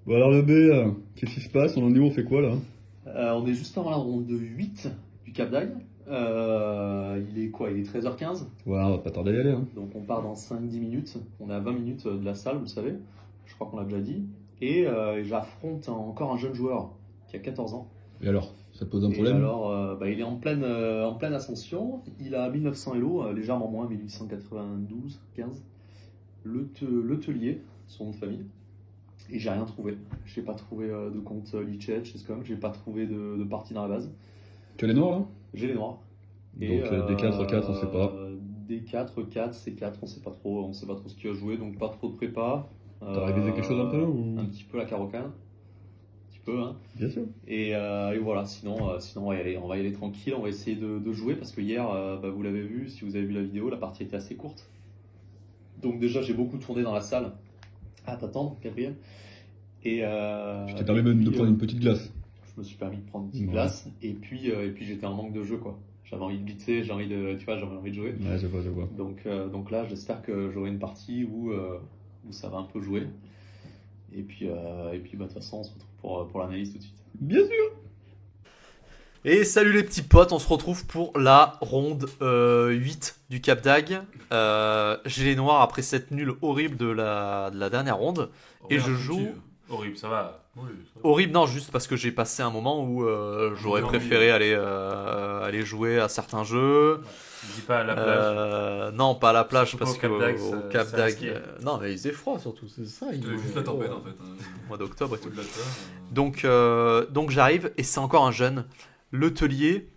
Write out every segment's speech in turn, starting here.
Bon alors le B, qu'est-ce qui se passe? On en est où? On fait quoi là? On est juste avant la ronde de 8 du Cap d'Agde. Il est quoi? Il est 13h15. Ouais, on va pas tarder à y aller, hein. Donc on part dans 5-10 minutes. On est à 20 minutes de la salle, vous le savez. Je crois qu'on l'a déjà dit. Et j'affronte encore un jeune joueur qui a 14 ans. Et alors, ça te pose un Et problème? alors, il est en pleine ascension. Il a 1900 Elo, légèrement moins, 1892, 15. Le Tellier, son nom de famille. Et j'ai rien trouvé. J'ai pas trouvé de compte Lichet, Chesscom. J'ai pas trouvé de partie dans la base. Tu as les noirs là? J'ai les noirs. Donc D4, 4, on sait pas. D4, 4, C4, on sait pas trop ce qu'il a joué, donc pas trop de prépa. T'as révisé quelque chose un peu ou... Un petit peu la carocane. Un petit peu, hein. Bien sûr. Et voilà, sinon on va y aller tranquille, on va essayer de jouer parce que hier, vous l'avez vu, si vous avez vu la vidéo, la partie était assez courte. Donc déjà j'ai beaucoup tourné dans la salle à t'attendre, Gabriel. Et Je t'ai permis même de prendre une petite glace. je me suis permis de prendre une petite glace et puis j'étais en manque de jeu quoi. J'avais envie de blitzer, j'avais envie de jouer. Ouais, je vois. Donc là, j'espère que j'aurai une partie où ça va un peu jouer. Et puis de toute façon, on se retrouve pour l'analyse tout de suite. Bien sûr. Et salut les petits potes, on se retrouve pour la ronde 8 du Cap d'Agde. J'ai les noirs après cette nulle horrible de la dernière ronde. Et je joue... Horrible, ça va. Oui, ça va. Horrible, non, juste parce que j'ai passé un moment où j'aurais préféré aller jouer à certains jeux. Dis pas à la plage. Non, pas à la plage, Surtout parce pas au Cap d'Agde, qu'au Cap c'est d'Agde... risqué. non, mais il faisait froid surtout, c'est ça. C'était juste la tempête en fait. Mois d'octobre et tout. Au-delà de ça, Donc j'arrive, et c'est encore un jeune. Le Tellier,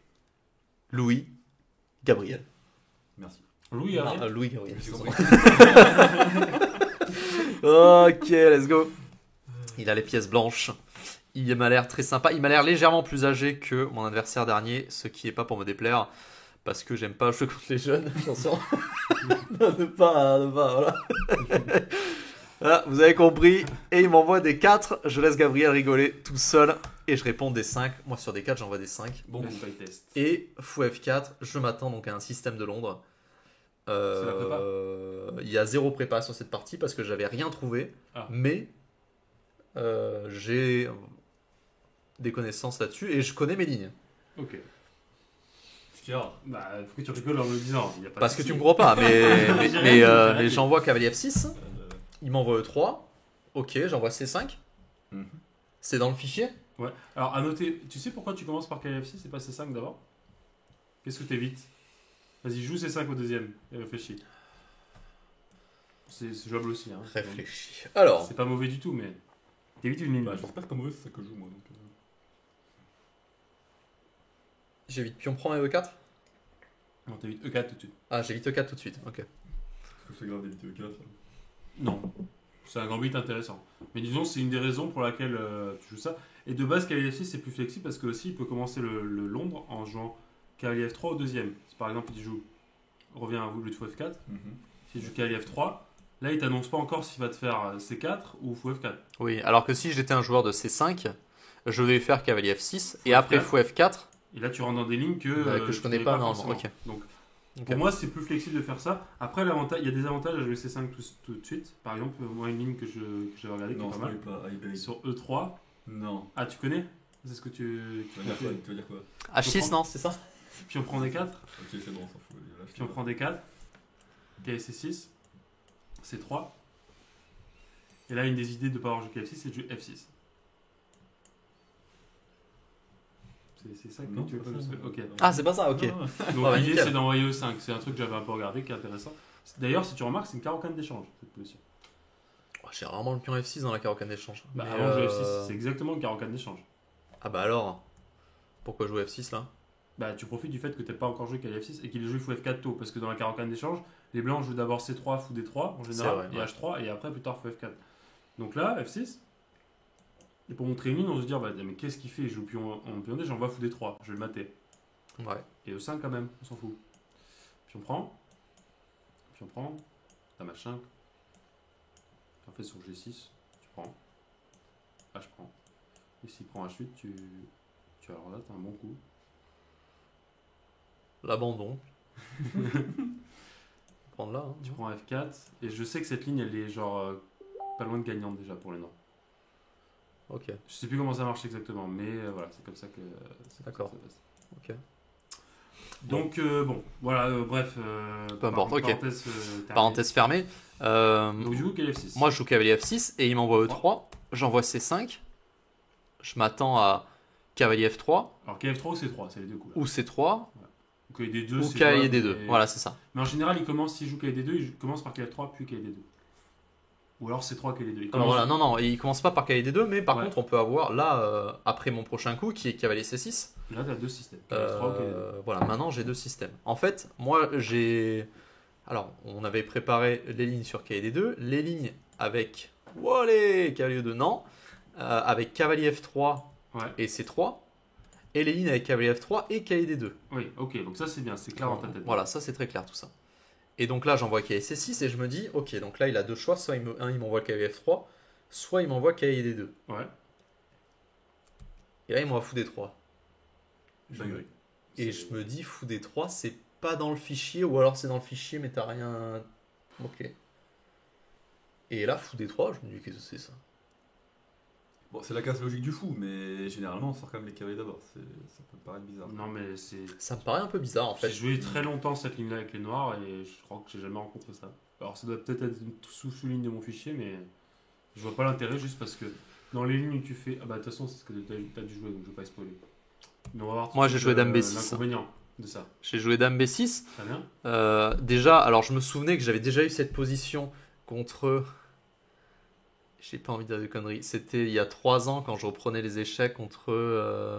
Louis, Gabriel. merci. Louis, Non, arrive. Louis Gabriel. Je vous en prie. Ok, let's go. Il a les pièces blanches. Il m'a l'air très sympa. Il m'a l'air légèrement plus âgé que mon adversaire dernier, ce qui est pas pour me déplaire, parce que j'aime pas jouer contre les jeunes. Attention. ne pas, voilà. Voilà, vous avez compris. Et il m'envoie des 4. Je laisse Gabriel rigoler tout seul. Et je réponds des 5. Moi, sur des 4, j'envoie des 5. Bon, by test. Et fou F4, je m'attends donc à un système de Londres. C'est la prépa. Il y a 0 prépa sur cette partie parce que j'avais rien trouvé. Ah. Mais j'ai des connaissances là-dessus et je connais mes lignes. Ok. Pierre, Bah, faut que tu rigoles en le disant. Y a pas Parce de que tu souci. me crois pas, mais, J'ai rien dit. j'envoie cavalier F6. Il m'envoie E3. Ok, j'envoie C5. Mhm. C'est dans le fichier. Ouais. Alors, à noter, tu sais pourquoi tu commences par KFC et pas C5 d'abord? Qu'est-ce que t'évites? Vas-y, joue C5 au deuxième et réfléchis. C'est jouable aussi. Hein. Réfléchis. Alors, C'est pas mauvais du tout, mais t'évites une ligne. bah, je pense pas que c'est pas mauvais, c'est ça que je joue moi. Donc, j'évite pion prend et E4. Non, t'évites E4 tout de suite. Ah, j'évite E4 tout de suite. Ok. Est-ce que c'est grave d'éviter le 4? Non. C'est un gambit intéressant. Mais disons, c'est une des raisons pour laquelle tu joues ça. Et de base, cavalier F6, c'est plus flexible parce que aussi, il peut commencer le Londres en jouant cavalier F3 au deuxième. Si par exemple, il joue revient à vous, le fou F4. S'il joue cavalier F3, là, il t'annonce pas encore s'il va te faire C4 ou fou F4. Oui, alors que si j'étais un joueur de C5, je vais faire cavalier F6 et Fou après F4. fou F4 Et là, tu rentres dans des lignes que que je tu connais pas normalement. forcément. Ok. Donc, Ok. pour moi, c'est plus flexible de faire ça. Après, l'avantage, il y a des avantages à jouer C5 tout de suite. Par exemple, moi, une ligne que j'avais regardée qui est Non, pas ça mal. pas. Sur E3. Non. Ah, tu connais? C'est ce que tu Tu vas dire quoi? Tu vas dire quoi? H6, non, c'est ça? Puis on prend des 4. Ok, c'est bon, on s'en fout. Là, je Puis on prend des 4. KC6. C3. Et là, une des idées de ne pas avoir joué KF6, c'est de jouer F6. C'est ça que Non, tu veux pas pas ça, jouer. non. Ok. Ah, c'est pas ça, ok. Non, non. Donc Ah bah, l'idée, nickel. c'est d'envoyer E5. C'est un truc que j'avais un peu regardé qui est intéressant. D'ailleurs, si tu remarques, c'est une carocane d'échange, cette position. Oh, j'ai rarement le pion F6 dans la carocane d'échange. Bah, Mais, avant de jouer F6, c'est exactement une carocane d'échange. Ah bah alors, pourquoi jouer F6 là? Bah, tu profites du fait que tu n'as pas encore joué KF6 et qu'il ait joué fou F4 tôt. Parce que dans la carocane d'échange, les blancs jouent d'abord C3, fou D3 en général, C'est et vrai, H3, et après plus tard fou F4. Donc là, F6, et pour montrer une ligne, on se dit, bah, mais qu'est-ce qu'il fait? Il joue pion en pion D, j'envoie fou D3, je vais le mater. Ouais. Et E5 quand même, on s'en fout. Puis on prend, t'as machin. Tu en fais sur G6, tu prends. H prend. Et s'il prend H8, alors là, t'as un bon coup. L'abandon. Prendre là. Hein. Tu prends F4, et je sais que cette ligne, elle est genre pas loin de gagnante déjà pour les Noirs. Ok. Je sais plus comment ça marche exactement, mais voilà, c'est comme ça que D'accord. ça passe. Ok. Donc, bon, voilà, bref. Peu importe, ok. Parenthèse, terminée. Parenthèse fermée. Donc, du coup, quel F6 Moi, je joue cavalier F6 et il m'envoie E3. J'envoie C5. Je m'attends à cavalier F3 Alors, KF3 ou C3, c'est les deux coups. Là. ou C3 Ou KD2, ou c'est cavalier jouable, D2. mais- Voilà, c'est ça. Mais en général, s'il joue KD2, il commence par KF3 puis KD2. Ou alors C3 KD2. Il Alors commence- voilà, non, il commence pas par cavalier D2, mais par Ouais. contre, on peut avoir là, après mon prochain coup, qui est cavalier C6. Là, tu as deux systèmes. KF3 ou KD2. Voilà, maintenant j'ai deux systèmes. En fait, moi j'ai. Alors, on avait préparé les lignes sur cavalier D2, les lignes avec. Allez, cavalier E2, non. Avec cavalier F3 Ouais. et C3. Et les lignes avec cavalier F3 et cavalier D2. Oui, ok, donc ça c'est bien, c'est clair dans ta tête. Voilà, ça c'est très clair tout ça. Et donc là, j'envoie cavalier C6 et je me dis, ok, donc là il a deux choix, soit il m'envoie cavalier F3, soit il m'envoie cavalier D2. Ouais. Et là, il m'envoie fou D3. Dinguerie. Et je me dis, fou D3, c'est pas dans le fichier, ou alors c'est dans le fichier, mais t'as rien. Ok. Et là, fou D3, je me dis, qu'est-ce que c'est ça? Bon, c'est la casse logique du fou, mais généralement on sort quand même les cavaliers d'abord. Ça peut paraître bizarre. Non, mais c'est. Ça me paraît un peu bizarre en J'ai fait. joué très longtemps cette ligne-là avec les noirs et je crois que j'ai jamais rencontré ça. Alors ça doit peut-être être une sous-ligne de mon fichier, mais je vois pas l'intérêt juste parce que dans les lignes où tu fais. Ah bah de toute façon, c'est ce que t'as dû jouer donc je vais pas spoiler. Mais on va voir tout Moi, de j'ai suite, joué dame B6. l'inconvénient de ça. J'ai joué dame B6. Très bien. Déjà, alors je me souvenais que j'avais déjà eu cette position contre. J'ai pas envie de dire de conneries. C'était il y a 3 ans quand je reprenais les échecs contre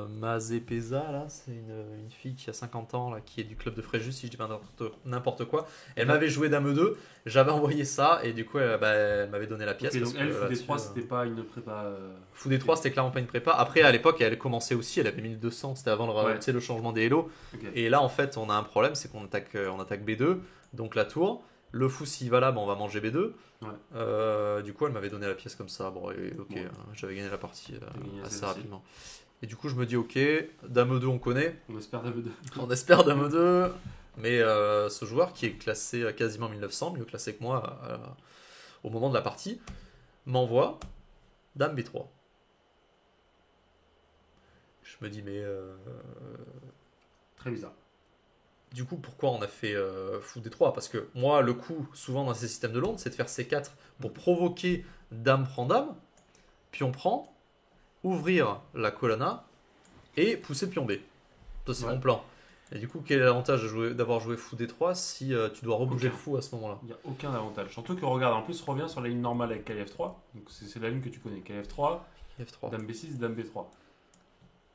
Mazé Pesa, là. C'est une fille qui a 50 ans, là, qui est du club de Fréjus, si je dis pas n'importe quoi. Elle m'avait joué dame E2, j'avais envoyé ça, et du coup, elle m'avait donné la pièce. Ok, parce donc elle, que fou là-dessus, D3, c'était pas une prépa. Fou D3, c'était clairement pas une prépa. Après, à l'époque, elle commençait aussi, elle avait 1200, c'était avant Ouais. tu sais, le changement des Hello. Ok. Et là, en fait, on a un problème, c'est qu'on attaque B2, donc la tour. Le fou, s'il va là, on va manger B2. Ouais. Du coup, elle m'avait donné la pièce comme ça. Bon, et ok, Ouais. j'avais gagné la partie gagné assez assez facile. rapidement. Et du coup, je me dis, ok, dame E2, on connaît. On espère dame 2. On espère dame E2. Mais ce joueur qui est classé quasiment 1900, mieux classé que moi au moment de la partie, m'envoie dame B3. Je me dis, mais Très bizarre. du coup, pourquoi on a fait fou D3? Parce que moi, le coup, souvent dans ces systèmes de Londres, c'est de faire C4 pour provoquer dame prend dame, pion prend, ouvrir la colonna et pousser pion B. Ça, c'est Ouais. mon plan. Et du coup, quel est l'avantage d'avoir joué fou D3 si tu dois rebouger Aucun. le fou à ce moment-là? Il n'y a aucun avantage. Surtout que regarde, en plus, reviens sur la ligne normale avec KF3. Donc c'est la ligne que tu connais. KF3, F3. dame B6, dame B3.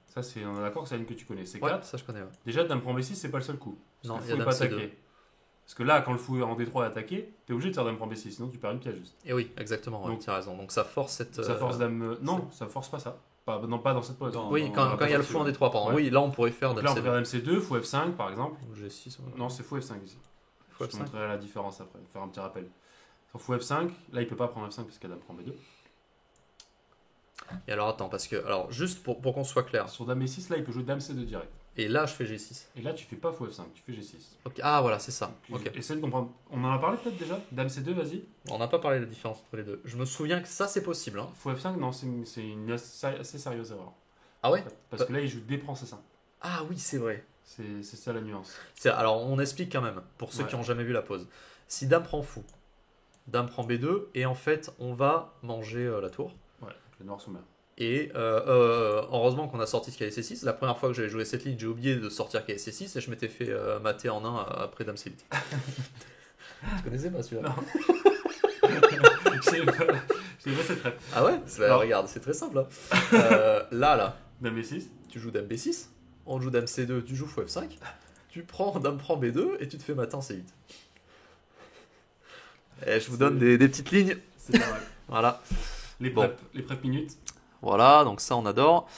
Ça, on est d'accord que c'est la ligne que tu connais. C4. Ouais, ça je connais. Ouais. Déjà, dame prend B6, c'est pas le seul coup. Non, Parce il que y le a fou dame est pas C2. attaqué. Parce que là, quand le fou est en D3 est attaqué, t'es obligé de faire dame prend B6, sinon tu perds une pièce juste. Et oui, exactement, ouais, Donc- tu as raison. Donc ça force cette. Ça force dame. Non, ça force pas ça. Non, pas dans cette position. Non, Oui, non, quand on il y a le pas fou en là-dessus, D3, pardon. Ouais. Oui, là on pourrait faire Donc dame là, on peut faire C2. dame C2, fou F5 par exemple. Ou G6. ouais. Non, c'est fou F5 ici. Fou Je te F5. montrerai la différence après. Faire un petit rappel. Sur fou F5, là, il peut pas prendre F5 parce qu'il y a dame prend B2. Et alors attends, parce que. Alors, juste pour qu'on soit clair. Sur dame E6, là, il peut jouer dame C2 direct. Et là, je fais G6. Et là, tu fais pas fou F5, tu fais G6. Ok. Ah, voilà, c'est ça. Donc, Ok. essaie de comprendre. On en a parlé peut-être déjà. Dame C2, vas-y. On n'a pas parlé de la différence entre les deux. Je me souviens que ça, c'est possible. Hein. Fou F5, non, c'est une assez sérieuse erreur. Ah ouais? Parce que là, il joue D prend C5. Ah oui, c'est vrai. C'est ça la nuance. Alors, on explique quand même, pour ceux Ouais. qui n'ont jamais vu la pause. Si dame prend fou, dame prend B2, et en fait, on va manger la tour. Ouais, les noirs sont bien. Et heureusement qu'on a sorti ce cavalier C6. La première fois que j'avais joué cette ligne, j'ai oublié de sortir cavalier C6 et je m'étais fait mater en 1 après dame C8. Tu connaissais pas celui-là? Non. Je savais pas cette rêve. Ah ouais? Non. Regarde, c'est très simple. Hein. Là, Dame E6. tu joues dame B6, on joue dame C2, tu joues fou F5, tu prends dame prend B2 et tu te fais mater en C8. Et je vous donne des petites lignes. C'est pas mal. Voilà. Les Bon. les prep minutes. Voilà, donc ça on adore.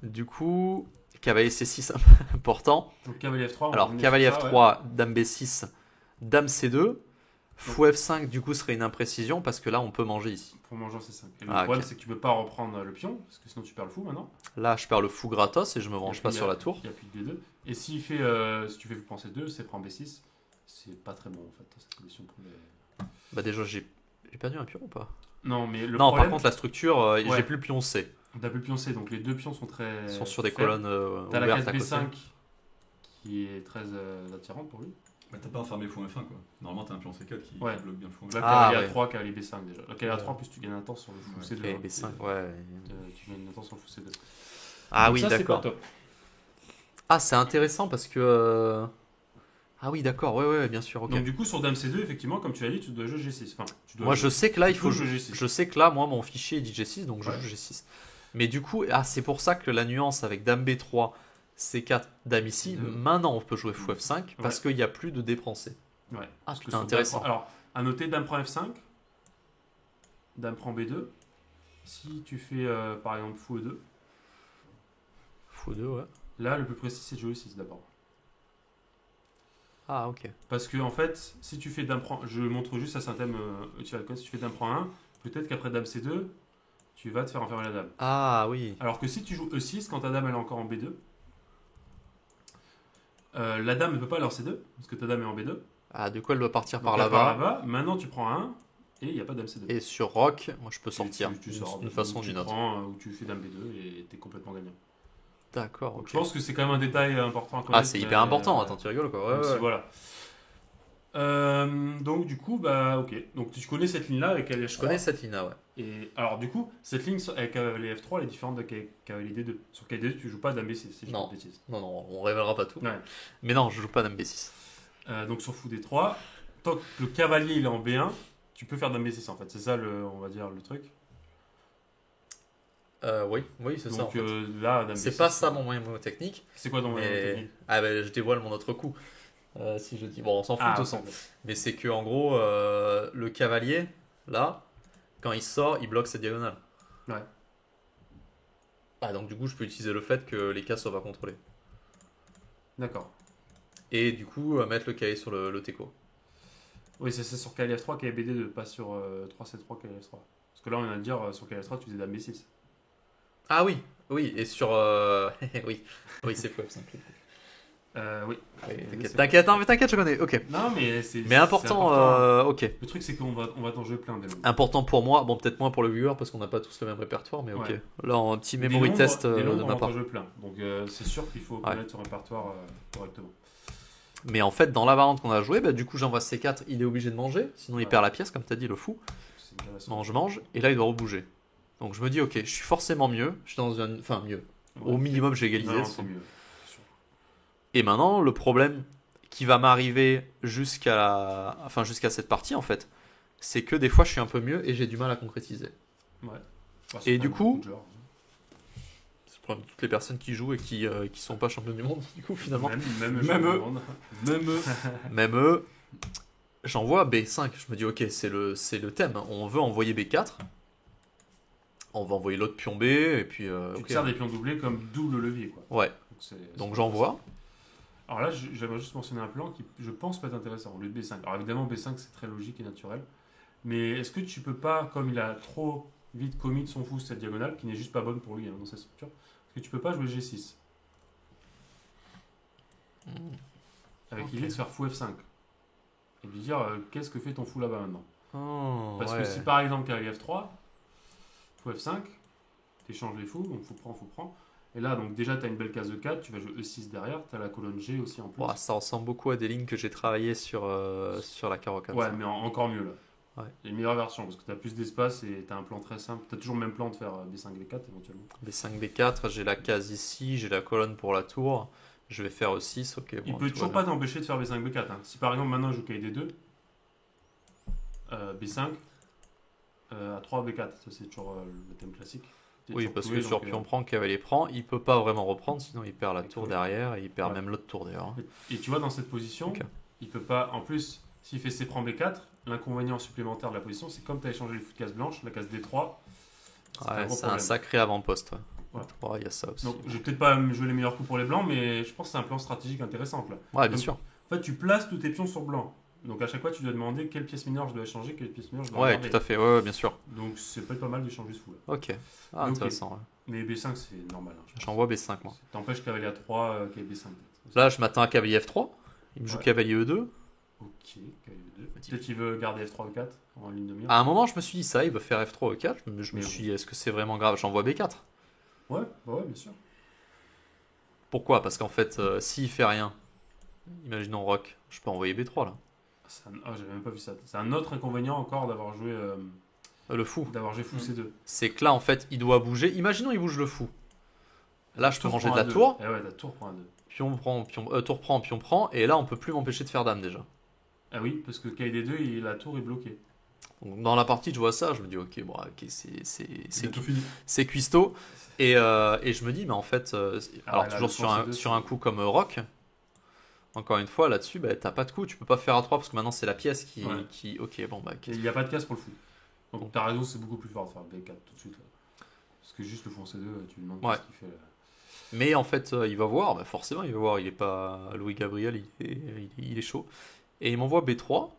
Du coup, cavalier C6 important. Donc cavalier F3. on va Alors, revenir cavalier sur ça, F3, dame B6, dame C2. Fou F5, du coup, serait une imprécision parce que là, on peut manger ici. ouais, pour manger en C5. Et le Ah, problème, ok. c'est que tu peux pas reprendre le pion, parce que sinon tu perds le fou maintenant. Là, je perds le fou gratos et je me Et venge puis, pas il y a- sur la tour. Il n'y a plus de D2. Et s'il fait, si tu fais vous penser 2, c'est prend B6. C'est pas très bon en fait, cette position pour les... Bah, déjà, j'ai perdu un pion ou pas? Non, mais le Non, problème. par contre, la structure, Ouais. j'ai plus le pion C. T'as plus pion C, donc les deux pions sont très. Ils sont sur des faibles. colonnes T'as la ouvertes case à côté. B5 qui est très attirante pour lui. Bah, t'as pas enfermé fou F1 quoi. Normalement, t'as un pion C4 qui Ouais. bloque bien le fou. Donc là, Ah, cavalier ouais. A3, cavalier B5 déjà. Là, cavalier A3, en plus, tu gagnes un temps sur le fou Ouais. C2. Ok, B5, ouais. Tu gagnes un temps sur le fou C2. Ah Donc oui, ça, c'est d'accord. pas top. Ah, c'est intéressant parce que. Ah oui, d'accord, ouais, bien sûr, ok. Donc, du coup, sur Dame C2, effectivement, comme tu l'as dit, tu dois jouer G6. Enfin, tu dois Moi, jouer- je sais que là, il tu faut. peux jouer G6. Je sais que là, moi, mon fichier dit G6, donc je Ouais. joue G6. Mais du coup, ah, c'est pour ça que la nuance avec Dame B3, C4, Dame ici, Deux. maintenant on peut jouer Fou F5 parce qu'il n'y a plus de dé français. Ouais. Ah, Parce que putain, sur intéressant. Dame prend- Alors, à noter, Dame prend F5, Dame prend B2. Si tu fais, par exemple, Fou E2, Fou 2, ouais. là, le plus précis, c'est de jouer 6 d'abord. Ah, ok. Parce que en fait, si tu fais Dame prend, je montre juste ça, c'est un thème tu vas le connaître. Si tu fais Dame prend 1, peut-être qu'après Dame C2, tu vas te faire enfermer la Dame. Ah, oui. Alors que si tu joues E6, quand ta Dame elle est encore en B2, la Dame ne peut pas aller en C2, parce que ta Dame est en B2. Ah, du coup, elle doit partir Donc par elle part là-bas. là-bas. Maintenant, tu prends 1 et il n'y a pas Dame C2. Et sur Rock, moi, je peux sortir Tu sors d'une façon ou d'une autre. Ou tu fais Dame B2 et t'es complètement gagnant. D'accord, Donc ok. je pense que c'est quand même un détail important à Ah, connaître. c'est mais, hyper important. Attends, tu rigoles, quoi. donc, Ouais, ouais. voilà. Donc du coup, bah ok. Donc tu connais cette ligne-là avec cavalier Je connais cette ligne-là, ouais. Et alors du coup, cette ligne avec cavalier F3 elle est différente de cavalier D2. Sur cavalier D2, tu joues pas Dame B6, si je dis Non. pas de bêtises. Non, on révélera pas tout. Ouais. Mais non, je joue pas Dame B6. Donc sur fou D3, tant que le cavalier il est en B1, tu peux faire Dame B6 en fait. C'est ça on va dire le truc. Oui, c'est ça. En Donc fait. là, Dame C'est B6, pas ça mon moyen technique. C'est quoi dans mon Mais... technique Ah, ben, je dévoile mon autre coup. Si je dis. Bon, on s'en fout de toute façon. ok. Mais c'est que en gros, le cavalier, là, quand il sort, il bloque cette diagonale. Ouais. Ah, donc du coup, je peux utiliser le fait que les cases soient pas contrôlées. D'accord. Et du coup, mettre le cavalier sur le teco. Oui, c'est sur cavalier F3 cavalier BD2, pas sur 3C3 cavalier F3. Parce que là, on vient de dire sur cavalier F3, tu faisais Dame B6. Ah oui, et sur... oui, c'est fou F5. Oui. T'inquiète, non, mais t'inquiète, je connais, ok. Non, mais c'est. Mais important, ok. Le truc, c'est qu'on va t'en jouer plein. Des nombres. Important pour moi, bon peut-être moins pour le viewer parce qu'on n'a pas tous le même répertoire, mais ok. Ouais. Là, un petit Des memory nombres- test des de nombres, on ma va part. t'en jouer plein. Donc, c'est sûr qu'il faut connaître son répertoire correctement. Mais en fait, dans la variante qu'on a jouée, bah, du coup, j'envoie C4, il est obligé de manger, sinon il Ouais. perd la pièce, comme t'as dit, le fou. C'est intéressant. Mange, et là il doit rebouger. Donc je me dis, ok, je suis forcément mieux, je suis dans un. Enfin, mieux. Ouais. Au minimum, j'ai égalisé. Non, c'est mieux. C'est sûr. Et maintenant, le problème qui va m'arriver jusqu'à cette partie, en fait, c'est que des fois, je suis un peu mieux et j'ai du mal à concrétiser. Ouais. Enfin, Et c'est du pas coup- beaucoup de joueurs. C'est le problème de toutes les personnes qui jouent et qui sont pas champions du monde, du coup, finalement. Même eux. eux. Même eux. Même eux, j'envoie B5. Je me dis, ok, c'est le thème. On veut envoyer B4. On va envoyer l'autre pion B, et puis. Tu ok. te sers des pions doublés comme double levier. Quoi. Ouais, c'est donc j'envoie. Alors là, j'aimerais juste mentionner un plan qui, je pense, peut être intéressant au lieu de B5. Alors évidemment, B5, c'est très logique et naturel. Mais est-ce que tu peux pas, comme il a trop vite commit son fou cette diagonale, qui n'est juste pas bonne pour lui dans sa structure, est-ce que tu peux pas jouer G6 avec l'idée de faire fou F5 et de lui dire qu'est-ce que fait ton fou là-bas maintenant. Oh, Parce ouais. que si par exemple cavalier F3, fou F5, tu échanges les fous, donc fou prend. Et là, donc déjà, tu as une belle case de 4, tu vas jouer E6 derrière, tu as la colonne G aussi en plus. Ouah, ça ressemble beaucoup à des lignes que j'ai travaillées sur la carreau 4. Ouais, mais encore mieux là. Ouais. C'est une meilleure version parce que tu as plus d'espace et tu as un plan très simple. Tu as toujours le même plan de faire B5, B4 éventuellement. B5, B4, j'ai la case ici, j'ai la colonne pour la tour. Je vais faire E6, ok. Il bon, peut tout toujours va pas bien. t'empêcher de faire B5, B4. Hein. Si par exemple maintenant je joue KD2, B5, A3, B4, ça c'est toujours le thème classique. T'es Oui, toujours parce cloué, que sur donc, pion prend, cavalier prend, il peut pas vraiment reprendre, sinon il perd la tour oui. derrière et il perd Ouais. même l'autre tour d'ailleurs. Et tu vois, dans cette position, Ok. il peut pas. En plus, s'il fait C prend B4, l'inconvénient supplémentaire de la position, c'est comme tu as échangé les fous de case blanche, la case D3. Ouais, gros c'est un problème. sacré avant-poste. Ouais. Ouais. Ouais, il y a ça aussi. Donc, je vais peut-être pas me jouer les meilleurs coups pour les blancs, mais je pense que c'est un plan stratégique intéressant. Là. Ouais, bien Donc, sûr. En fait, tu places tous tes pions sur blanc. Donc, à chaque fois, tu dois demander quelle pièce mineure je dois échanger, quelle pièce mineure je dois Ouais, garder. tout à fait, ouais, bien sûr. Donc, c'est peut-être pas mal d'échanger ce fou-là. Ok. Ah, Ok. intéressant. Ouais. Mais B5, c'est normal. Hein, je pense. J'envoie B5 moi. T'empêches cavalier A3, cavalier B5. peut-être. Là, je m'attends à cavalier F3. Il me joue Ouais. cavalier E2. Ok, cavalier 2. Peut-être qu'il veut garder F3 ou 4 en ligne de mire. À un moment, je me suis dit ça, il veut faire F3 E4. Je me Mais suis dit, est-ce que c'est vraiment grave? J'envoie B4. Ouais, bah ouais, bien sûr. Pourquoi? Parce qu'en fait, s'il fait rien, imaginons Rock, je peux envoyer B3 là. Ah, j'avais même pas vu ça. C'est un autre inconvénient encore d'avoir joué Le fou. fou C2. C'est que là, en fait, il doit bouger. Imaginons il bouge le fou. Là, je peux manger de la tour. Eh ouais, la tour prend un 2. Pion prend, tour prend, pion prend. Et là, on peut plus m'empêcher de faire dame déjà. Ah oui, parce que KD2, la tour est bloquée. Donc, dans la partie, je vois ça, je me dis ok, bon, ok, C'est tout fini. c'est cuistot. Et je me dis, mais en fait, alors là, toujours le sur sens un, C2, sur un coup comme Rock, encore une fois, là-dessus, bah, t'as pas de coup, tu peux pas faire à 3 parce que maintenant c'est la pièce qui. Ouais. Ok, bon, bah. Et il n'y a pas de casse pour le fou. Donc t'as raison, c'est beaucoup plus fort de faire B4 tout de suite. Là. Parce que juste le fou en C2, tu lui demandes Ouais. ce qu'il fait là. Mais en fait, il va voir, bah forcément, il va voir, il est pas. Louis Gabriel, il est chaud. Et il m'envoie B3.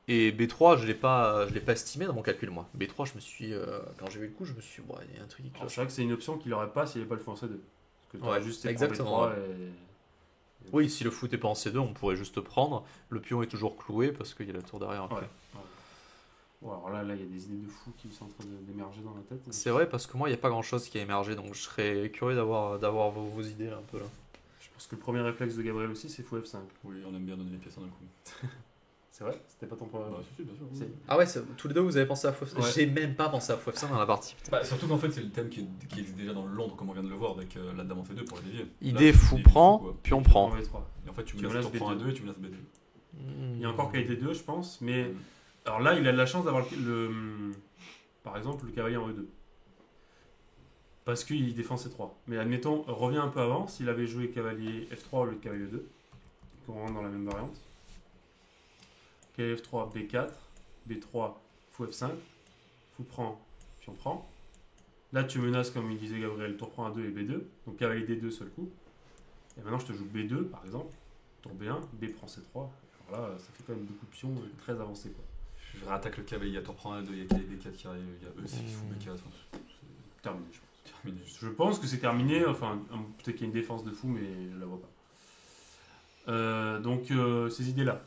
Et B3, je l'ai pas estimé dans mon calcul, moi. B3, je me suis. Quand j'ai vu le coup, je me suis dit, bon, il y a un truc qui Alors, cloche. c'est vrai que c'est une option qu'il n'aurait pas s'il n'avait pas le fou en C2. Parce que t'aurais Ouais, juste été exactement, prendre B3 et... Oui, si le foot est pas en C2, on pourrait juste prendre. Le pion est toujours cloué parce qu'il y a la tour derrière. Ouais. Après. Ouais. Bon, alors là, il y a des idées de fou qui sont en train d'émerger dans la tête. C'est vrai parce que moi, il n'y a pas grand chose qui a émergé, donc je serais curieux d'avoir vos idées un peu là. Je pense que le premier réflexe de Gabriel aussi, c'est fou F5. Oui, on aime bien donner les pièces en un coup. C'est vrai? C'était pas ton premier Bah, réflexe? si, bien sûr. Si. Ah ouais, tous les deux vous avez pensé à FF5. Ouais. J'ai même pas pensé à FF5 dans la partie. Bah, surtout qu'en fait, c'est le thème qui existe déjà dans le Londres, comme on vient de le voir, avec la dame en C2 pour les dévier. Idée Là, fou c'est prend, quoi. puis on Tu prend. prends B3. Et en fait, tu Tu me me laisses laisses tour prend un B2. 2 et tu me laisses B2. Il y a encore KD2, je pense, mais alors là, il a de la chance d'avoir par exemple, le cavalier en E2. Parce qu'il défend C3. Mais admettons, reviens un peu avant, s'il avait joué cavalier F3 au lieu de cavalier 2, qu'on rentre dans la même variante. Cavalier F3, B4, B3, fou F5, fou prend, pion prend. Là, tu menaces, comme il disait Gabriel, tour prend A2 et B2, donc cavalier D2 seul coup. Et maintenant, je te joue B2, par exemple, tour B1, B prend C3. Alors là, ça fait quand même beaucoup de pions très avancés, quoi. Je réattaque le cavalier, il y a tour prend un 2, il y a KD4 qui arrive, il y a E6 ou B4. Enfin, c'est Terminé, je pense. terminé. Je pense que c'est terminé, enfin, peut-être qu'il y a une défense de fou, mais je la vois pas. Donc, ces idées-là.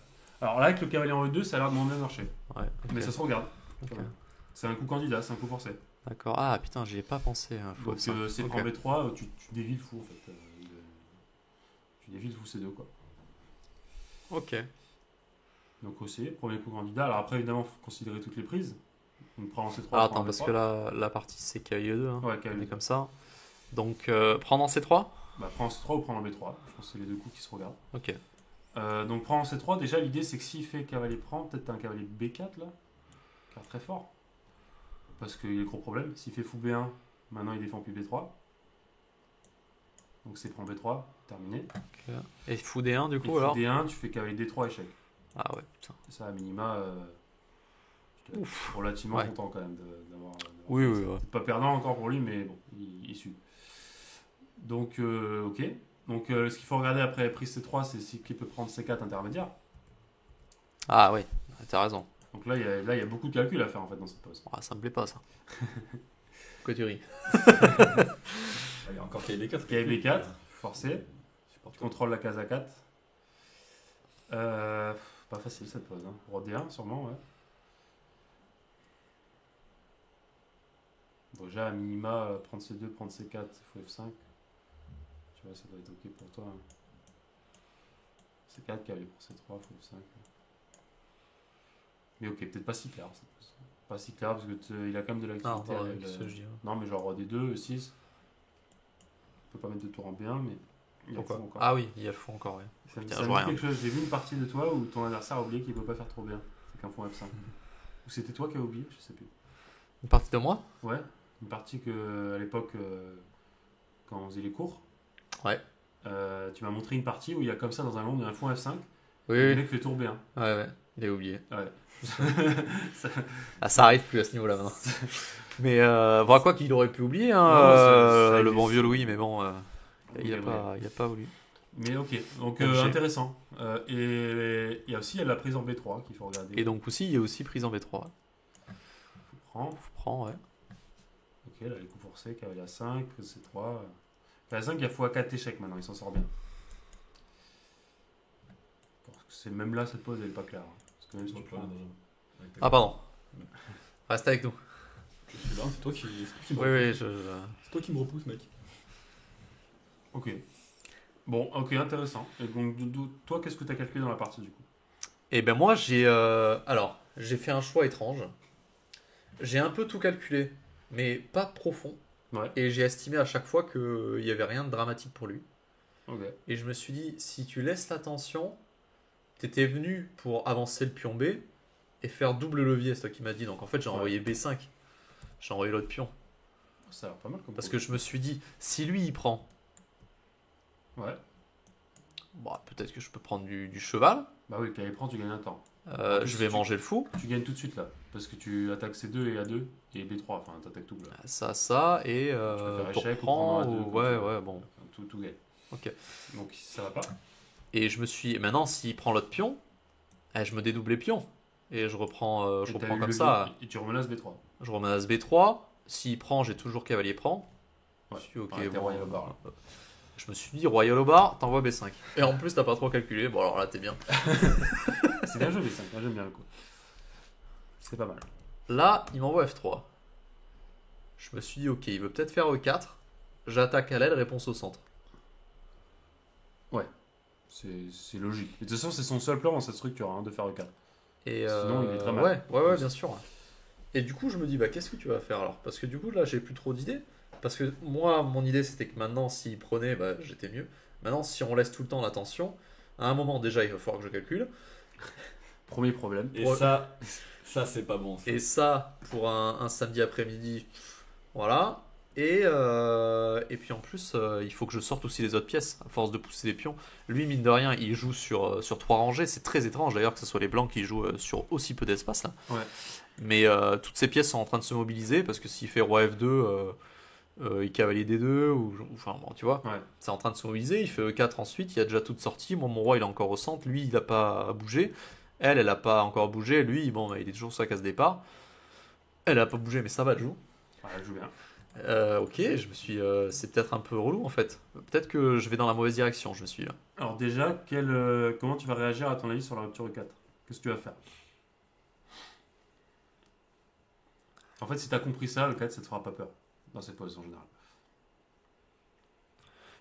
Alors là, avec le cavalier en E2, ça a l'air de m'en bien marcher. Ouais, ok. Mais ça se regarde. Ok. quand même. C'est un coup candidat, c'est un coup forcé. D'accord. Ah putain, j'y ai pas pensé. Donc, c'est Ok. prend B3, tu dévis le fou, en fait. Tu dévis le fou C2, quoi. Ok. Donc, aussi, premier coup candidat. Alors après, évidemment, il faut considérer toutes les prises. On prend en C3. Ah, on attends, prend en parce B3. que là, la partie c'est cavalier 2. Hein. Ouais, On cavalier est 2. comme ça. Donc, prendre en C3. Bah, prends en C3 ou prends en B3. Je pense que c'est les deux coups qui se regardent. Ok. Donc prend en C3, déjà l'idée c'est que s'il fait cavalier prend, peut-être un cavalier B4 là, qui est très fort. Parce qu'il y a le gros problème, s'il fait fou B1, maintenant il défend plus B3. Donc c'est prend B3, terminé. Ok. Et fou D1 du Et coup fou alors. D1, tu fais cavalier D3 échec. Ah ouais, putain. Et ça à minima, je suis relativement Ouais. content quand même d'avoir Oui, fait oui, ça. ouais. Pas perdant encore pour lui, mais bon, il suit. Donc ok. Donc ce qu'il faut regarder après prise C3, c'est s'il peut prendre C4 intermédiaire. Ah ouais, t'as raison. Donc là, il y a beaucoup de calculs à faire en fait dans cette pose. Ah, ça me plaît pas ça. Quoi tu ris? Il y a encore KD4. KB4, forcé. Supporte Tu contrôles la case A4. Pas facile cette pose. Hein. Roi D1, sûrement, ouais. Bon, déjà, à minima, prendre C2, prendre C4, il faut F5. Tu vois, ça doit être ok pour toi. Hein. C4, cavalier pour C3, il faut F5. Mais ok, peut-être pas si clair cette pose. Pas si clair parce qu'il a quand même de Non, l'activité. bah, avec, qu'est-ce que je dis, hein. Non, mais genre roi D2, E6. On peut pas mettre de tour en B1, mais il y a Pourquoi? le fou encore. Ah oui, il y a le fou encore, ouais. Ça, Putain, ça je me vois dit rien. quelque chose. J'ai vu une partie de toi où ton adversaire a oublié qu'il peut pas faire trop bien. C'est qu'un fou F5. Ou c'était toi qui as oublié, je sais plus. Une partie de moi? Ouais, une partie que à l'époque, quand on faisait les cours, Ouais. tu m'as montré une partie où il y a comme ça dans un long, il y a un fou F5. Oui, Le oui. mec fait tour B1. Ouais, ouais. Il a oublié. Ouais. Ah, ça arrive plus à ce niveau-là maintenant. Mais voilà quoi qu'il aurait pu oublier, hein, Non, ça le existe. bon vieux Louis, mais bon, il a Gabriel. pas voulu. Mais ok, donc Ok. intéressant. Et il y a aussi la prise en B3 qu'il faut regarder. Et donc aussi, il y a aussi prise en B3. Prends. Prends, ouais. Ok, là les coups forcés, cavalier A5, prise C3. Cavalier A5, il y a fou A4 échec maintenant, il s'en sort bien. Parce que c'est même là, cette pose, elle est pas claire. Hein. Parce que même si tu prends... Ah, pardon. Reste avec nous. Je sais pas, c'est toi qui me Oui, oui, C'est toi qui me repousse, mec. Ok. Bon, ok, intéressant. Et donc, toi, qu'est-ce que tu as calculé dans la partie du coup? Et ben moi, j'ai fait un choix étrange. J'ai un peu tout calculé, mais pas profond. Ouais, Et j'ai estimé à chaque fois qu'il n'y avait rien de dramatique pour lui. ok. Et je me suis dit, si tu laisses la tension, t'étais venu pour avancer le pion B et faire double levier, c'est toi qui m'as dit. Donc en fait, j'ai Ouais. envoyé B5. J'ai envoyé l'autre pion. Ça a l'air pas mal comme Parce que projet. je me suis dit, si lui il prend, Ouais. bon, peut-être que je peux prendre du cheval. Bah oui, puis allez, prends, tu gagnes un temps. En plus, Je vais tu- manger le fou. Tu gagnes tout de suite là. Parce que tu attaques C2 et A2 et B3. Enfin, t'attaques double. Là. Ça, et Tu peux faire pour échec ou prendre. prendre un 2. Ouais, ouais, bon. Enfin, tout gagne. Ok. Donc ça va pas. Et je me suis. Maintenant, s'il prend l'autre pion, je me dédouble les pions. Et je reprends, Et t'as eu comme le ça. levier, et tu remenaces B3. Je remenace B3. S'il prend, j'ai toujours cavalier prend. Ouais. Je suis ok, Ouais, t'es bon, royal au bar, là. Je me suis dit, royal au bar, t'envoies B5. Et en plus, t'as pas trop calculé. Bon, alors là, t'es bien. C'est bien joué B5. Moi j'aime bien le coup. C'est pas mal. Là, il m'envoie F3. Je me suis dit, ok, il veut peut-être faire E4. J'attaque à l'aile, réponse au centre. C'est logique. Et de toute façon, c'est son seul plan dans cette structure hein, de faire E4. Et Sinon, il est très mal. Ouais, bien sûr. Et du coup, je me dis, bah, qu'est-ce que tu vas faire alors? Parce que du coup, là, j'ai plus trop d'idées. Parce que moi, mon idée, c'était que maintenant, s'il prenait, bah, j'étais mieux. Maintenant, si on laisse tout le temps la tension, à un moment, déjà, il va falloir que je calcule. Premier problème. Et Ouais. ça c'est pas bon. Ça. Et ça, pour un samedi après-midi, voilà. Et puis en plus, il faut que je sorte aussi les autres pièces, à force de pousser les pions. Lui, mine de rien, il joue sur 3 rangées. C'est très étrange d'ailleurs que ce soit les blancs qui jouent sur aussi peu d'espace là. Ouais. Mais toutes ces pièces sont en train de se mobiliser parce que s'il fait roi F2, il cavalier D2, enfin bon, tu vois, Ouais. c'est en train de se mobiliser. Il fait E4 ensuite, il y a déjà toute sortie. Moi, mon roi, il est encore au centre. Lui, il n'a pas bougé. Elle a pas encore bougé. Lui, bon, il est toujours sur sa case départ. Elle a pas bougé, mais ça va, elle joue. Ouais, elle joue bien. Ok, je me suis. C'est peut-être un peu relou en fait. Peut-être que je vais dans la mauvaise direction, je me suis là. Alors déjà, comment tu vas réagir à ton avis sur la rupture E4? Qu'est-ce que tu vas faire? En fait, si tu as compris ça, le 4, ça te fera pas peur dans cette position générale.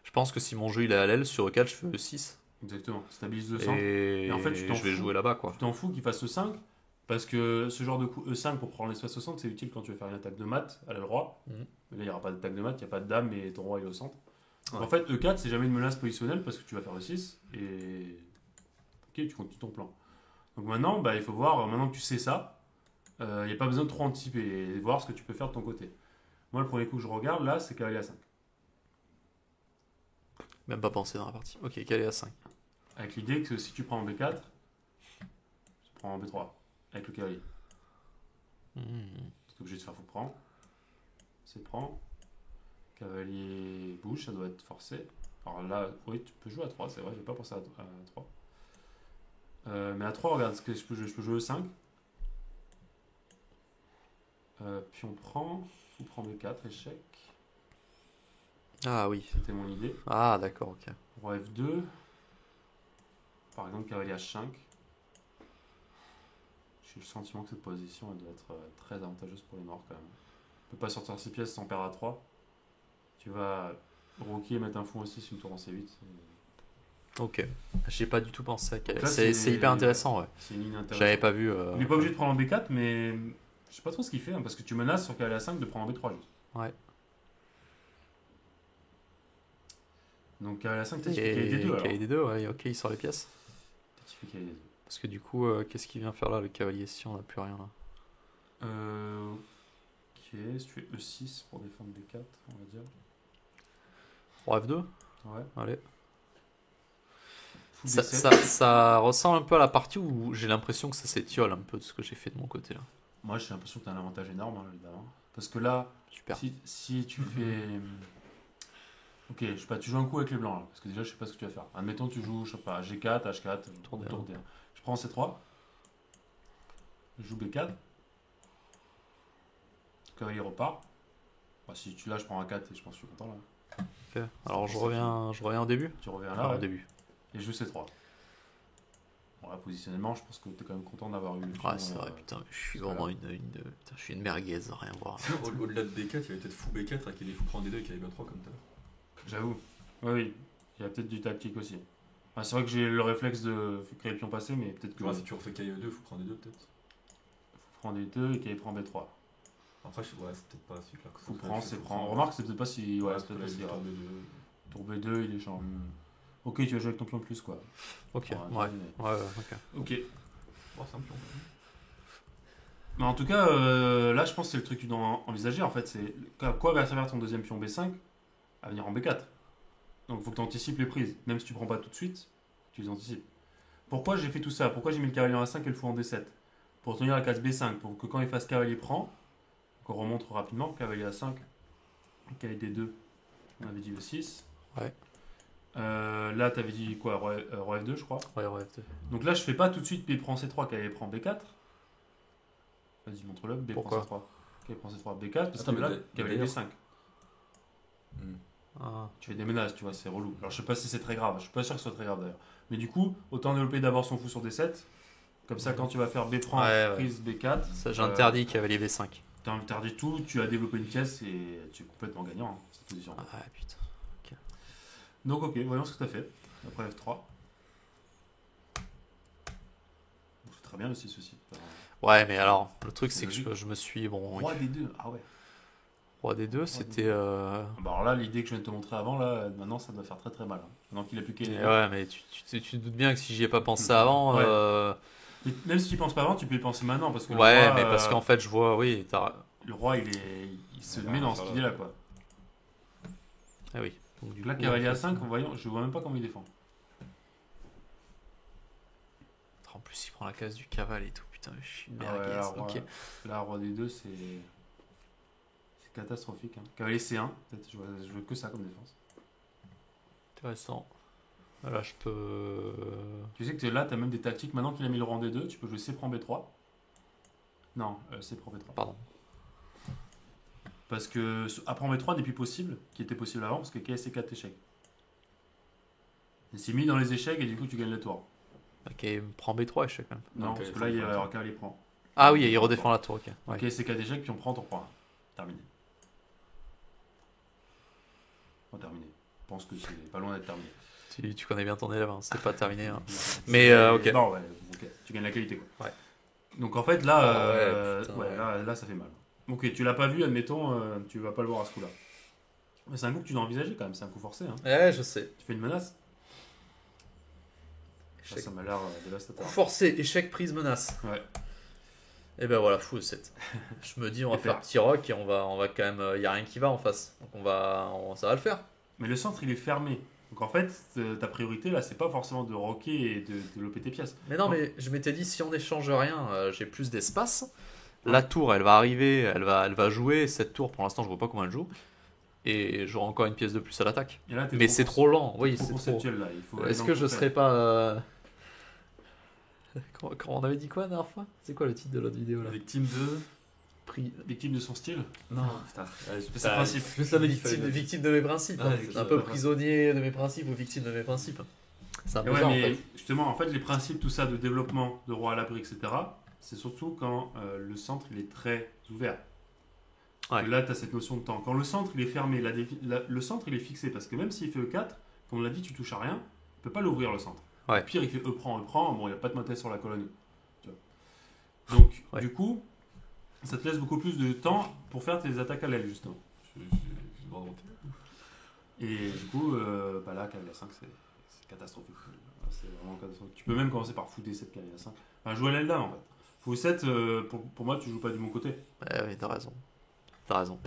Je pense que si mon jeu il est à l'aile, sur E4, je fais E6. Exactement, stabilise le centre. Et en fait, tu t'en je vais fous. jouer là-bas quoi. Tu t'en fous qu'il fasse E5 parce que ce genre de coup E5 pour prendre l'espace au centre, c'est utile quand tu veux faire une attaque de mat à l'aile roi. Mhm. Mais là, il n'y aura pas d'attaque de mat, il n'y a pas de dame et ton roi est au centre. Ouais. En fait, E4, c'est jamais une menace positionnelle parce que tu vas faire E6 et. Ok, tu continues ton plan. Donc maintenant, bah, il faut voir, maintenant que tu sais ça, il n'y a pas besoin de trop anticiper et voir ce que tu peux faire de ton côté. Moi, le premier coup que je regarde là, c'est cavalier A5. Même pas pensé dans la partie. Ok, calé à 5. Avec l'idée que si tu prends en B4, tu prends en B3 avec le cavalier. Tu es obligé de faire fou prend. C'est prend. Cavalier bouge, ça doit être forcé. Alors là, oui, tu peux jouer à 3, c'est vrai, j'ai pas pensé à 3. Mais à 3, regarde, ce que je peux jouer E5. Puis on prend. Fou prend B4, échec. Ah oui. C'était mon idée. Ah d'accord, ok. Roi F2. Par exemple, cavalier H5. J'ai le sentiment que cette position elle doit être très avantageuse pour les noirs quand même. On peut pas sortir 6 pièces sans perdre à 3. Tu vas roquer et mettre un fou en 6 une tour en C8. Ok. J'ai pas du tout pensé à calé. Donc là, C'est hyper intéressant, ouais. C'est une ligne intéressante. J'avais pas vu. Il est pas obligé de prendre en B4, mais je sais pas trop ce qu'il fait hein, parce que tu menaces sur cavalier A5 de prendre en B3 juste. Ouais. Donc cavalier A5, t'as fait Et cavalier D2 alors. cavalier D2, ouais, ok, il sort les pièces. T'as fait cavalier D2. Parce que du coup, qu'est-ce qu'il vient faire là, le cavalier, si on n'a plus rien là? Ok, si tu fais E6 pour défendre B4, on va dire. Roi F2? Ouais. Allez. Fou Ça, D7. ça ressemble un peu à la partie où j'ai l'impression que ça s'étiole un peu de ce que j'ai fait de mon côté là. Moi j'ai l'impression que t'as un avantage énorme hein, évidemment. Parce que là, Super. si tu fais. Ok, je sais pas, tu joues un coup avec les blancs là. Parce que déjà je sais pas ce que tu vas faire. Admettons tu joues, je sais pas, G4, H4, Tour D1. tour D1. Je prends C3. Je joue B4. Le cavalier repart. Bah, si tu là je prends A4 et je pense que je suis content là. Ok. Alors je reviens au début. Tu reviens Ah, là au ouais, début. et je joue C3. Bon, là, positionnellement, je pense que t'es quand même content d'avoir eu le pion, Ouais, c'est vrai, putain, je suis voilà. vraiment putain, je suis une merguez, rien à voir. Au-delà de B4, il y avait peut-être fou B4 avec des fous prendre des 2 et qu'il y avait B3 comme ça. J'avoue. Oui. Il y a peut-être du tactique aussi. Ah, c'est vrai que j'ai le réflexe de créer le pion passé, mais peut-être que Si tu refais KE2, faut prendre des 2 peut-être. prend des 2 et qu'il prend B3. Après, c'est peut-être pas si clair que ça. Fou prend, c'est prend. Remarque, c'est peut-être pas si. Ouais, c'est peut-être pas si grave. B2. Tour B2, il échange. Ok, tu vas jouer avec ton pion de plus, quoi. Ok, Ouais, ouais, ok. Ok. Bon, c'est un pion. Mais en tout cas, là, je pense que c'est le truc que tu dois envisager. En fait, c'est quoi va servir ton deuxième pion B5 à venir en B4. Donc, il faut que tu anticipes les prises. Même si tu prends pas tout de suite, tu les anticipes. Pourquoi j'ai fait tout ça? Pourquoi j'ai mis le cavalier en A5 et le fou en D7? Pour tenir la case B5, pour que quand il fasse cavalier prend, qu'on remonte rapidement, cavalier A5, cavalier D2, on avait dit E6. Ouais. Là, tu avais dit quoi? Roi F2, je crois. Ouais, ouais. Donc là, je fais pas tout de suite B prend C3, cavalier prend B4. Vas-y, montre-le. B Pourquoi? prend C3. Cavalier prend C3, B4, parce Attends, que là, mais cavalier d'ailleurs- B5. Ah. Tu fais des menaces, tu vois, c'est relou. Alors, je sais pas si c'est très grave. Je suis pas sûr que ce soit très grave d'ailleurs. Mais du coup, autant développer d'abord son fou sur D7. Comme ça, quand tu vas faire B prend, Ouais, prise B4, Ça, j'interdis cavalier B5. t'interdis tout, tu as développé une pièce et tu es complètement gagnant, hein, cette position. Ah, putain. Donc, ok, voyons ce que tu as fait. Après F3. Bon, c'est très bien le 6 aussi. Ouais, mais alors, le truc, c'est que Logique. je me suis. Bon, Roi des deux, ah ouais. Roi des deux, c'était. Bah alors là, l'idée que je viens de te montrer avant, là, maintenant, ça doit faire très très mal. Hein. Maintenant qu'il a plus qu'à. Ouais, mais tu te doutes bien que si j'y ai pas pensé avant. Ouais. Mais même si tu y penses pas avant, tu peux y penser maintenant. Parce que Ouais, le roi, mais parce qu'en fait, je vois, oui, le roi, il se met dans cette idée-là, quoi. Ah oui. Donc, du Donc là, coup, cavalier en fait, A5, voyons, je vois même pas comment il défend. En plus, il prend la case du cavale et tout. Putain, je suis une Ah ouais, merguez. là, roi, Ok. là, roi des deux, c'est catastrophique. Hein. Cavalier C1, peut-être, je veux que ça comme défense. Intéressant. Là, je peux. Tu sais que là, tu as même des tactiques. Maintenant qu'il a mis le rang D2, tu peux jouer C prend B3. Non, C prend B3. Pardon. Parce que A prend B3 n'est plus possible, qui était possible avant, parce que KSC4 échec. Et c'est mis dans les échecs et du coup, tu gagnes le tour. Ok, prend B3 échec quand même. Non, Ok, parce que faut là, il y faire a ça. alors cavalier prend. Ah oui, il redéfend la tour, ok. Ouais. KSC4 échec, puis on prend, tour 1. Terminé. Bon, terminé. Je pense que c'est pas loin d'être terminé. Tu connais bien ton élève, hein, c'est pas terminé. Hein. Mais Mais, ok. Non, ouais, ok. Tu gagnes la qualité, quoi. Ouais. Donc en fait, là, Ah ouais, putain, ouais. là, ça fait mal. Ok, tu l'as pas vu, admettons, tu vas pas le voir à ce coup-là. Mais c'est un coup que tu dois envisager quand même, c'est un coup forcé. Hein. Ouais, je sais. Tu fais une menace. Échec. Ça m'a l'air dévastateur. Coup forcé, échec, prise, menace. Ouais. Et ben voilà, fou 7. Je me dis, on va Et faire faire. petit rock et on va quand même. Il n'y a rien qui va en face. Donc ça va le faire. Mais le centre, il est fermé. Donc en fait, ta priorité là, c'est pas forcément de rocker et de développer tes pièces. Mais non, mais je m'étais dit, si on n'échange rien, j'ai plus d'espace. La tour, elle va arriver, elle va jouer. Cette tour, pour l'instant, je vois pas comment elle joue. Et j'aurai encore une pièce de plus à l'attaque. Et là, t'es Mais c'est trop lent. Oui, trop c'est trop. conceptuel là. Il faut aller Est-ce dans que le je concret. serais pas. Quand on avait dit quoi la dernière fois? C'est quoi le titre de l'autre vidéo là? Victime de. victime de son style? Non, putain. C'est sa principe. Je savais Victime de mes principes. Ah, hein. effectivement. Un peu prisonnier de mes principes ou victime de mes principes. C'est un Et peu ouais, ça en mais fait. justement, en fait, les principes, tout ça de développement de roi à l'abri, etc., c'est surtout quand le centre il est très ouvert. Ouais. Et là, tu as cette notion de temps. Quand le centre il est fermé, le centre il est fixé, parce que même s'il fait E4, comme on l'a dit, tu touches à rien, tu peux pas l'ouvrir le centre. Ouais. Au pire, il fait E prend, bon, il n'y a pas de montée sur la colonne. Tu vois. Donc, Ouais. du coup, ça te laisse beaucoup plus de temps pour faire tes attaques à l'aile, justement. Et du coup, bah là, cavalier 5, c'est catastrophique. C'est vraiment catastrophique. Tu peux même commencer par fou D7 cavalier 5. Enfin, jouer à l'aile là, en fait. Fou 7, pour moi, tu joues pas du bon côté. Ouais, oui, t'as raison. T'as raison.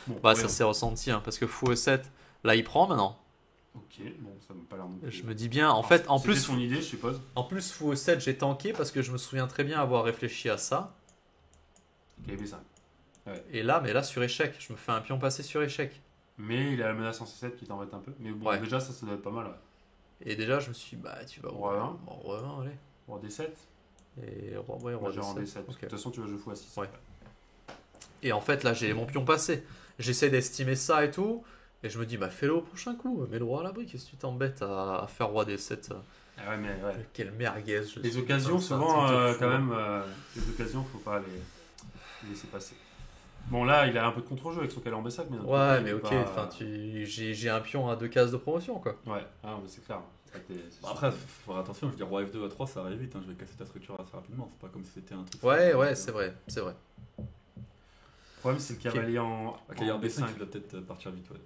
Bon, Bah, ouais, ça s'est ressenti, hein, parce que fou E7, là il prend maintenant. Ok, bon, ça m'a pas l'air non plus. Je me dis bien, en fait, en C'était plus, son idée, je suppose. fou E7, j'ai tanké parce que je me souviens très bien avoir réfléchi à ça. Cavalier B5. Et là, mais là sur échec, je me fais un pion passé sur échec. Mais il a la menace en C7 qui t'embête un peu. Mais bon, Ouais. déjà, ça doit être pas mal. Ouais. Et déjà, je me suis dit, bah, tu vas Roi 1. Bon, roi 1, allez. Roi D7. Et roi, ouais, Moi, roi j'ai en D7. D7. Ok. De toute façon, tu vas jouer fou à 6. Ouais. Et en fait, là, j'ai mon pion passé. J'essaie d'estimer ça et tout. Et je me dis, bah, fais-le au prochain coup. Mets le roi à l'abri. Qu'est-ce que tu t'embêtes à faire roi D7? Ah ouais, mais ouais. Quelle merguez. Les occasions, C'est un souvent, truc de fou, quand hein. même, les occasions, faut pas les laisser passer. Bon, là, il a un peu de contre-jeu avec son calé en B5, mais... Ouais, mais ok, enfin, j'ai un pion à 2 cases de promotion, quoi. Ouais, ah, mais c'est clair. Après, faut faire attention, je veux dire, roi F2 à 3, ça arrive vite, hein, je vais casser ta structure assez rapidement, c'est pas comme si c'était un truc. Ouais, c'est vrai, c'est vrai. Le problème, c'est le cavalier en Cavalier en B5, B5. il va peut-être partir vite, ouais.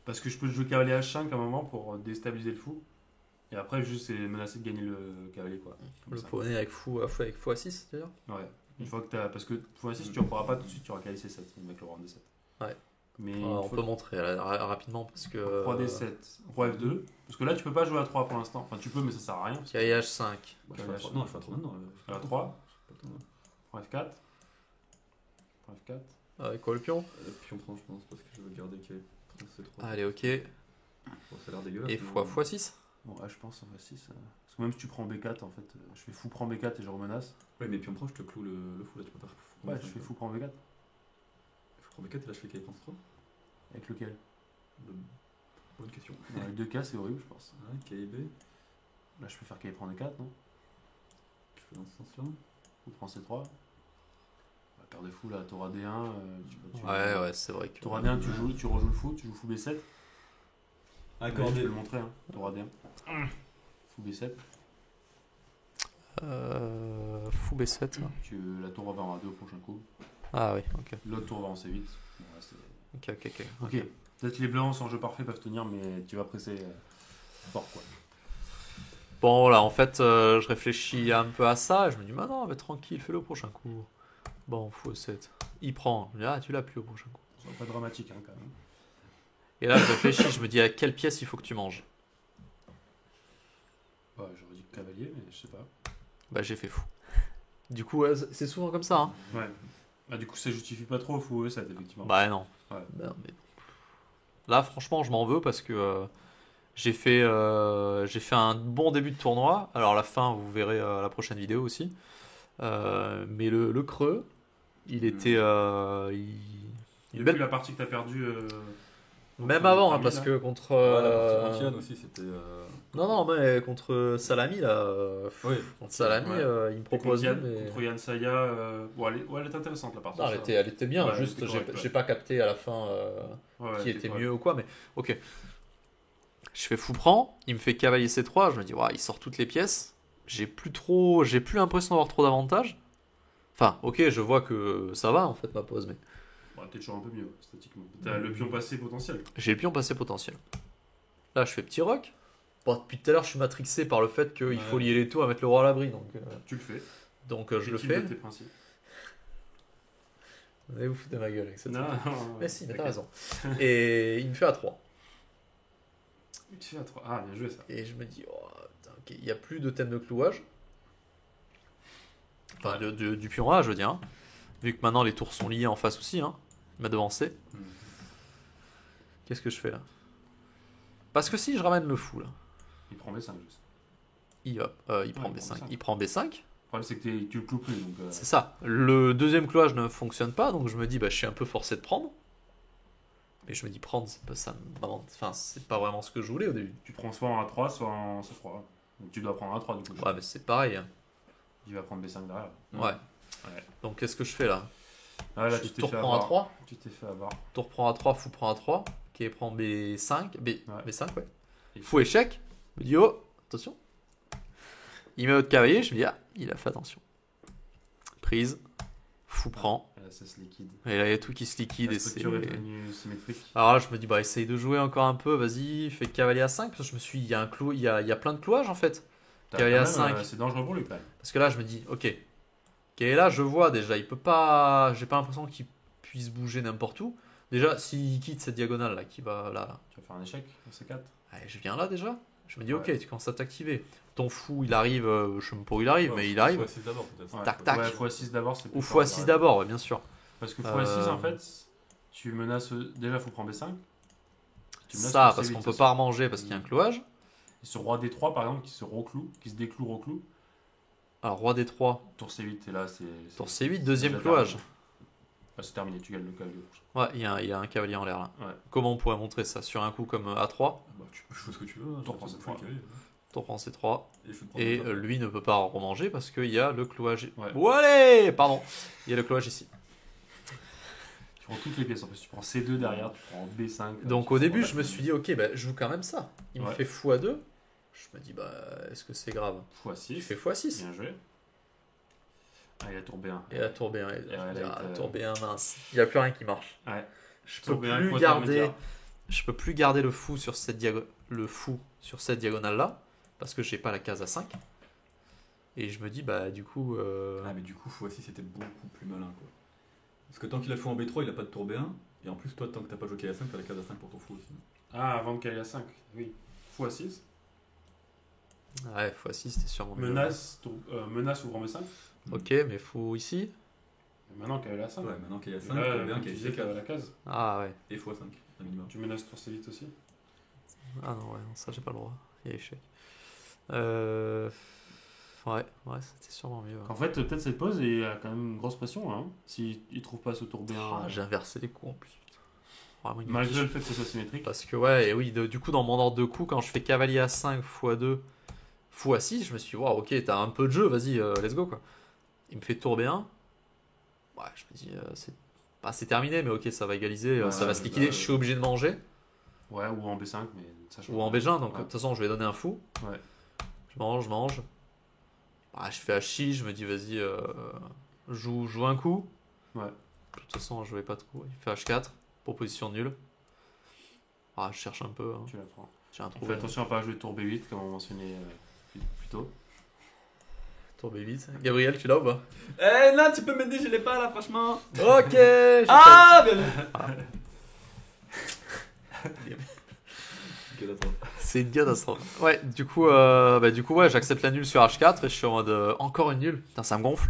Parce que je peux jouer cavalier H5 à un moment pour déstabiliser le fou. Et après, juste, c'est menacer de gagner le cavalier, quoi. Comme Le ça. poney avec x6, d'ailleurs. Ouais. Une fois que t'as... Parce que x6, tu ne pourras pas tout de suite, tu auras cavalier C7, avec le roi en D7. Ouais. Mais On peut montrer là, rapidement parce que. Roi D7, roi F2. Parce que là, tu peux pas jouer à 3 pour l'instant. Enfin, tu peux, mais ça sert à rien. Cavalier H5. Bah, je fais à 3, non, je fais à 3 maintenant. À 3, roi F4. Roi F4. Avec quoi le pion? Puis on prend, je pense, parce que je veux garder qu'il y ait C3. Allez, ok. Bon, ça a l'air dégueulasse. Et mais- x6. Bon, je pense en x6. Parce que même si tu prends B4, en fait, je fais fou prend B4 et je remenace. Ouais, mais puis on prend, je te cloue le fou là, tu peux pas. Ouais, je fais fou prend B4. Fou prend B4 et là je fais cavalier prend 3. Avec lequel? Bonne question. Dans les deux cas, c'est horrible, je pense. Ouais, KIB, Là, je peux faire cavalier prend D4, non? je fais dans ce sens-là. Fou prend C3. Paire de fou là, t'auras D1. Ouais, c'est vrai que. T'auras D1, tu rejoues le fou, tu joues fou B7. Ouais, je peux Accordé. le montrer, hein. T'auras D1. Fou B7. Fou B7. La tour va en A2 au prochain coup. Ah oui, ok. L'autre tour va en C8. Bon, là, c'est- Ok. ok. Peut-être les blancs sans jeu parfait peuvent tenir, mais tu vas presser fort quoi. Bon, voilà, en fait, je réfléchis un peu à ça et je me dis, bah non, mais tranquille, fais-le au prochain coup. Bon, fou 7. Il prend. Je me dis, ah, tu l'as plus au prochain coup. C'est pas dramatique hein, quand même. Et là, je réfléchis, je me dis, à quelle pièce il faut que tu manges? Ouais, j'aurais dit cavalier, mais je sais pas. Bah, j'ai fait fou. Du coup, ouais, c'est souvent comme ça, hein. Ouais. Bah, du coup, ça justifie pas trop fou E7, effectivement. Bah, non. Ouais. Bah, mais... Là, franchement, je m'en veux parce que j'ai fait un bon début de tournoi. Alors, la fin, vous verrez à la prochaine vidéo aussi. Mais le creux, il était. Une Depuis belle... la partie que t'as perdue. Même avant, hein, parce que contre. Voilà, Antian aussi, c'était. Non, mais contre Salami, là. Oui. Contre Salami, Ouais. il me propose. Contre Yann Saya. Bon, elle est intéressante la partie. Non, elle était bien, Ouais, elle juste était correcte, j'ai pas capté à la fin Ouais, qui elle était correcte. mieux ou quoi, mais ok. Je fais fou prend, il me fait cavalier C3, je me dis, ouais, il sort toutes les pièces. J'ai plus l'impression d'avoir trop d'avantages. Enfin, ok, je vois que ça va en fait ma pose, mais Bon, t'es toujours un peu mieux, statiquement. T'as le pion passé potentiel. j'ai le pion passé potentiel. Là, je fais petit rock. Bon, depuis tout à l'heure, je suis matrixé par le fait qu'il faut lier les tours à mettre le roi à l'abri, Tu le fais. donc je le Équipe fais. de tes principes. Vous allez vous foutre de ma gueule avec cette Non, Mais si, mais t'as t'inquiète. raison. Et il me fait A3. Tu te fais à 3. Ah, bien joué ça. Et je me dis, oh, putain, ok, il n'y a plus de thème de clouage. Enfin, du pion A, je veux dire. Hein. Vu que maintenant les tours sont liés en face aussi. Hein. Il m'a devancé. Qu'est-ce que je fais là? Parce que si je ramène le fou là, Il prend B5 juste. il prend il B5. prend B5. Il prend B5. Le problème, c'est que tu le cloues plus. Donc, C'est ça. Le deuxième clouage ne fonctionne pas. Donc je me dis, bah, je suis un peu forcé de prendre. Mais je me dis, prendre, c'est pas ça. Enfin, c'est pas vraiment ce que je voulais au début. tu prends soit en A3, soit en C3. Donc tu dois prendre A3 du coup. Ouais, mais c'est pareil. Hein. Il va prendre B5 derrière. Ouais. Donc qu'est-ce que je fais là? Ah, là, Je tu t'es tour fait prend avoir. A3. Tu t'es fait avoir. Tour prend A3, fou prend A3, qui prend B5, Ouais. B5, ouais. Et Fou échec, je me dis oh, attention. Il met autre cavalier, je me dis ah, il a fait attention. Prise, fou prend, Et là, ça se liquide. et là il y a tout qui se liquide La et c'est. structure est devenue symétrique. Alors là je me dis bah essaye de jouer encore un peu, vas-y, fais cavalier à 5, parce que je me suis dit, il y a un clou, il y a plein de clouages en fait. T'as Cavalier quand à même, 5. c'est dangereux pour lui quand même. Parce que là je me dis ok. Ok, là je vois déjà, il peut pas. J'ai pas l'impression qu'il puisse bouger n'importe où. Déjà, s'il quitte cette diagonale là, qui va là. Tu vas faire un échec au C4. Allez, je viens là déjà. Je me dis, ok, Ouais. tu commences à t'activer. Ton fou, il arrive, je sais même pas où il arrive, mais il arrive. C'est d'abord peut-être. Ouais. Tac, tac. Ouais, x6 d'abord, c'est plus Ou fort, x6 ouais. d'abord, ouais, bien sûr. Parce que x6 en Euh, fait, tu menaces. Déjà, faut prendre B5. Tu menaces Ça, sur parce C8, qu'on ça, peut c'est- pas remanger parce qu'il y a un clouage. Et sur roi D3 par exemple, qui se recloue, qui se décloue, recloue. Alors, roi D3, Tour C8, et là c'est. tour C8, deuxième déjà clouage. terminé. Ah, c'est terminé, tu gagnes le cavalier. Ouais, il y a un cavalier en l'air là. Ouais. Comment on pourrait montrer ça sur un coup comme A3? Bah, tu peux jouer ce que tu veux. Hein, Tour je prend m'en cette fous, fois. le cavalier. Tour prend C3. Et je peux prendre Et le top. lui ne peut pas remanger parce qu'il y a le cloage. Ouais. Ouais, pardon. Il y a le cloage ici. Tu prends toutes les pièces. En plus, tu prends C2 derrière, tu prends B5. Donc au début, je me suis dit, ok, bah, je joue quand même ça. Il me Ouais. fait x2. Je me dis, bah, est-ce que c'est grave? x6. Il fait x6. Bien joué. Ah, il a tour B1. Et la tour B1, là, la tour B1, mince. Il n'y a plus rien qui marche. Ouais. Je Tour peux B1, plus coup garder. intermédiaire. Je peux plus garder le fou sur cette diagonale là parce que j'ai pas la case à 5. Et je me dis bah du coup Ah, mais du coup, x6 c'était beaucoup plus malin quoi. Parce que tant qu'il a fou en B3, il a pas de tour B1. Et en plus, toi, tant que t'as pas joué à 5, t'as la case à 5 pour ton fou aussi. Ah, avant de caler à 5. Oui. x6. ouais x6 c'était sûrement mieux. Menace ou grand B5. Ok mais fou ici. Et maintenant caler à 5. Ouais, maintenant qu'il y a 5, Et là, tour B1 comme qui tu est disais, C4 la case. Ah ouais. et x5, un minimum. Tu menaces tour C8 aussi. Ah non ouais non, ça j'ai pas le droit. Il y a échec. Ouais c'était sûrement mieux. En fait, peut-être cette pause, il y a quand même une grosse pression. Hein, s'il ne trouve pas ce tour B1. Ah, j'ai inversé les coups en plus. Vraiment une Malgré quiche. le fait que ce soit symétrique. Parce que ouais, et oui, du coup dans mon ordre de coups, quand je fais cavalier à 5 x2 x6, je me suis dit, waouh, ok, t'as un peu de jeu, vas-y, let's go quoi. Il me fait tour B1. Ouais, je me dis, c'est terminé, mais ok, ça va égaliser, Ouais, ça va se liquider, bah, je suis obligé de manger. Ouais, ou en B5, mais ça change Ou en pas. B1, donc de Ouais. toute façon, je vais donner un fou. Ouais. Je mange. Ah, je fais H6, je me dis, vas-y, joue un coup. Ouais. De toute façon, je vais pas trop. Il fait H4, proposition nulle. Ah, je cherche un peu. Hein. Tu la prends. J'ai un Fais trouvé. attention à pas jouer tour B8, comme on mentionnait plus tôt. Tour B8. Gabriel, tu l'as ou pas? Eh là, tu peux m'aider, je l'ai pas là, franchement. Ok, je Ah, bien C'est une catastrophe. Ouais, du coup, ouais, j'accepte la nulle sur H4 et je suis en mode encore une nulle. Putain, ça me gonfle.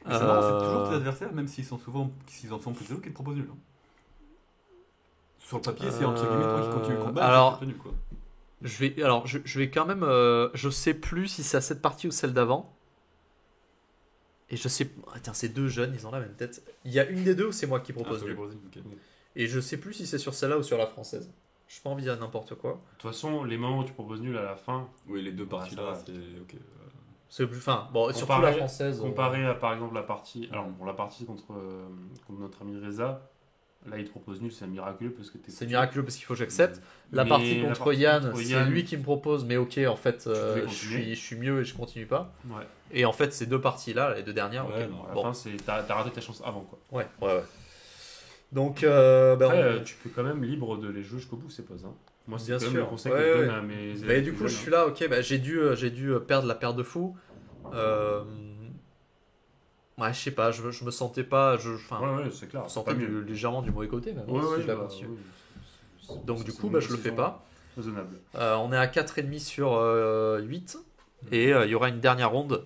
C'est marrant, c'est toujours tes adversaires, même s'ils en font plus de haut, qui te proposent nul. Hein. Sur le papier, c'est entre guillemets toi qui continue le combat. alors, c'est nul, quoi. Je vais quand même. Je sais plus si c'est à cette partie ou celle d'avant. Et je sais. Tiens, ces deux jeunes, ils ont la même tête. Il y a une des deux où c'est moi qui propose sur les nul. Brésil, ok. Et je sais plus si c'est sur celle-là ou sur la française. Je pas envie de n'importe quoi. De toute façon, les moments où tu proposes nul à la fin, Oui, les deux parties ça là, va. c'est ok. C'est plus. Enfin, bon, surtout Comparé- la française. comparé à par exemple la partie. Alors, bon, la partie contre notre ami Reza, là il te propose nul, c'est miraculeux parce que t'es. C'est miraculeux parce qu'il faut que j'accepte. La Mais partie la contre partie Yann, contre c'est Yann- lui qui me propose, mais ok, en fait, pouvais je continuer. suis mieux et je continue pas. Ouais. Et en fait, ces deux parties-là, les deux dernières, Ouais, ok. non, À la Bon. fin, t'as raté ta chance avant quoi. Ouais. Donc, Après, tu peux quand même libre de les jouer jusqu'au bout ces pauses. Hein. Moi, c'est Bien quand même sûr. le conseil Ouais, que je donne ouais. à mes élèves. mais du plus coup, je jeunes, suis là, ok, j'ai dû perdre la paire de fous. Ouais, je sais pas, je me sentais pas. Enfin, hein. Ouais, c'est clair. je me c'est sentais pas mieux. légèrement du mauvais côté, même Ouais, si ouais, je la bah, continue. oui, Donc, c'est du coup, une je le fais décision pas. Raisonnable. On est à 4,5 sur 8. Et il y aura une dernière ronde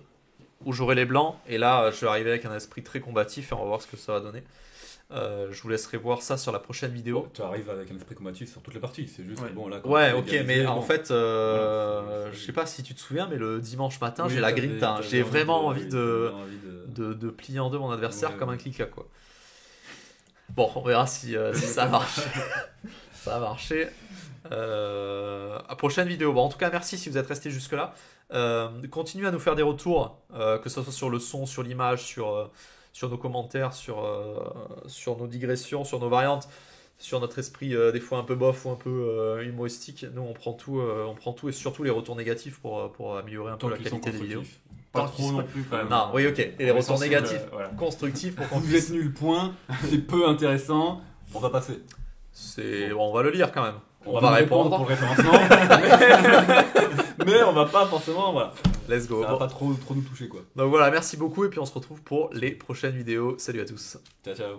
où j'aurai les blancs. Et là, je vais arriver avec un esprit très combatif et on va voir ce que ça va donner. Je vous laisserai voir ça sur la prochaine vidéo. Tu arrives avec un esprit combatif sur toutes les parties, c'est juste Ouais. que bon là. quand Ouais, tu ok, égalises, mais bon. en fait, Voilà, je sais pas si tu te souviens, mais le dimanche matin, Oui, j'ai la t'avais- grinta. t'avais J'ai vraiment envie oui, de, t'avais envie de- de plier en deux mon adversaire Ouais, comme ouais. un clic quoi. Bon, on verra si ça marche. Ça a marché. À prochaine vidéo. Bon, en tout cas, merci si vous êtes restés jusque-là. Continuez à nous faire des retours, que ce soit sur le son, sur l'image, sur nos commentaires, sur nos digressions, sur nos variantes, sur notre esprit des fois un peu bof ou un peu humoristique. Nous, on prend tout et surtout les retours négatifs pour améliorer un peu Tant la qu'ils sont qualité des vidéos. constructifs. Pas Tant trop qu'ils non sont- plus quand même. Non, oui, ok. Et les retours Essentiel, négatifs, voilà. constructifs pour qu'on Vous puisse. êtes nul, point. C'est peu intéressant. On va passer. On va le lire quand même. On va va nous répondre répondre. pour le référencement. Mais on va pas forcément. Voilà. Let's go. Ça va Bon. pas trop nous toucher quoi. Donc voilà, merci beaucoup et puis on se retrouve pour les prochaines vidéos. Salut à tous. Ciao, ciao.